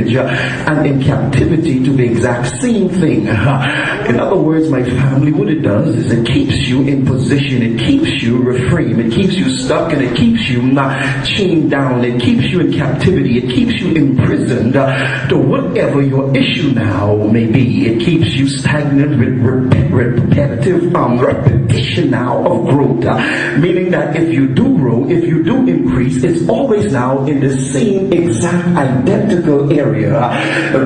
and in captivity to the exact same thing. In other words, my family, what it does is it keeps you in position, it keeps you reframed, it keeps you stuck, and it keeps you not chained down, it keeps you in captivity, it keeps you imprisoned to whatever your issue now may be. It keeps you stagnant with repetitive repetition now of growth, meaning that if you do grow, if you do increase, it's always now in the same exact identical area.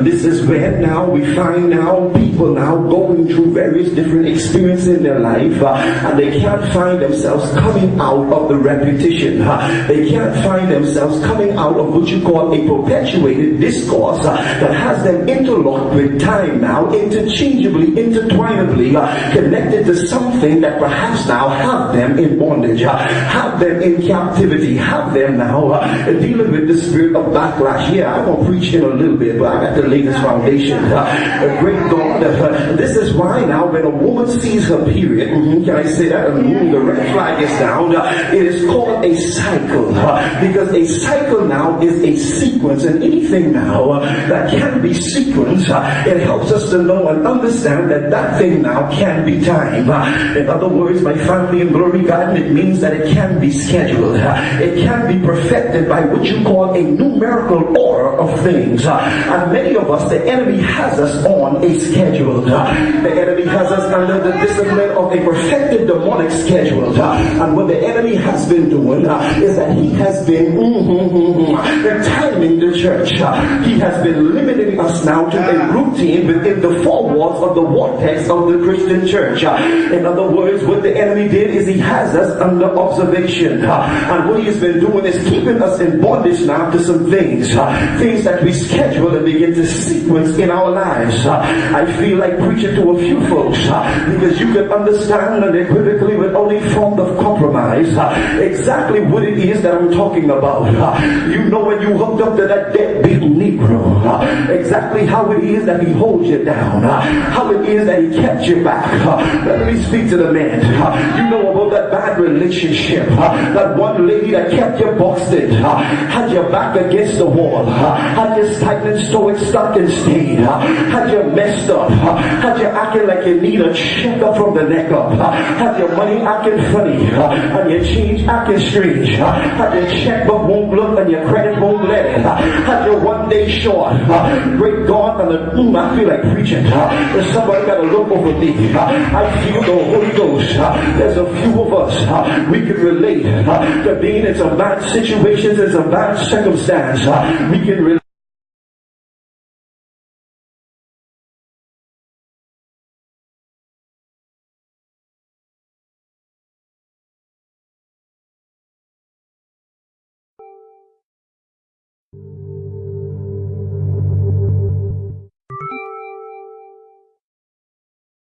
This is where now we find now people now going through various different experiences in their life, and they can't find themselves coming out of the repetition. They can't find themselves coming out of what you call a perpetuated discourse that has them interlocked with time now, interchangeably, intertwinably connected to something that perhaps now have them in bondage, have them in captivity, have them now dealing with the spirit of backlash. Yeah, I'm going to preach in a little bit, but I got to lay this foundation. Great God, this is why now when a woman sees her period, can I say that? The red flag is down. It is called a cycle, because a cycle now is a sequence, and anything now that can be sequenced, it helps us to know and understand that that thing now can be timed. In other words, my family in Glory Garden, it means that it can be scheduled. It can be perfected by what you call a numerical order of things. And many of us, the enemy has us on a schedule. The enemy has us under the discipline of a perfected demonic schedule. And what the enemy has been doing is that he has been timing the church. He has been limiting us now to a routine within the four walls of the vortex of the Christian church. In other words, what the enemy did is he has us under observation. And what he has been doing is keeping us in bondage now to some things. Things that we schedule and begin to sequence in our lives. I feel like preaching to a few folks because you can understand unequivocally with only form of compromise exactly what it is that I'm talking about. You know when you hooked up to that deadbeat Negro, exactly how it is that he holds you down, how it is that he kept you back. Let me speak to the man. You know about that bad relationship, that one lady that kept you boxed in, had your back against the wall, had you stagnant, stoic, stuck and stayed, had you messed up, had you acting like you need a checkup from the neck up, had your money acting funny, and your change acting strange, had your checkbook won't look and your credit won't let it, had your one day short. Great God, and I feel like preaching. There's somebody got to look over me. I feel the Holy Ghost. There's a few of us, we can relate to being in some bad situations, in some bad circumstance. We can relate.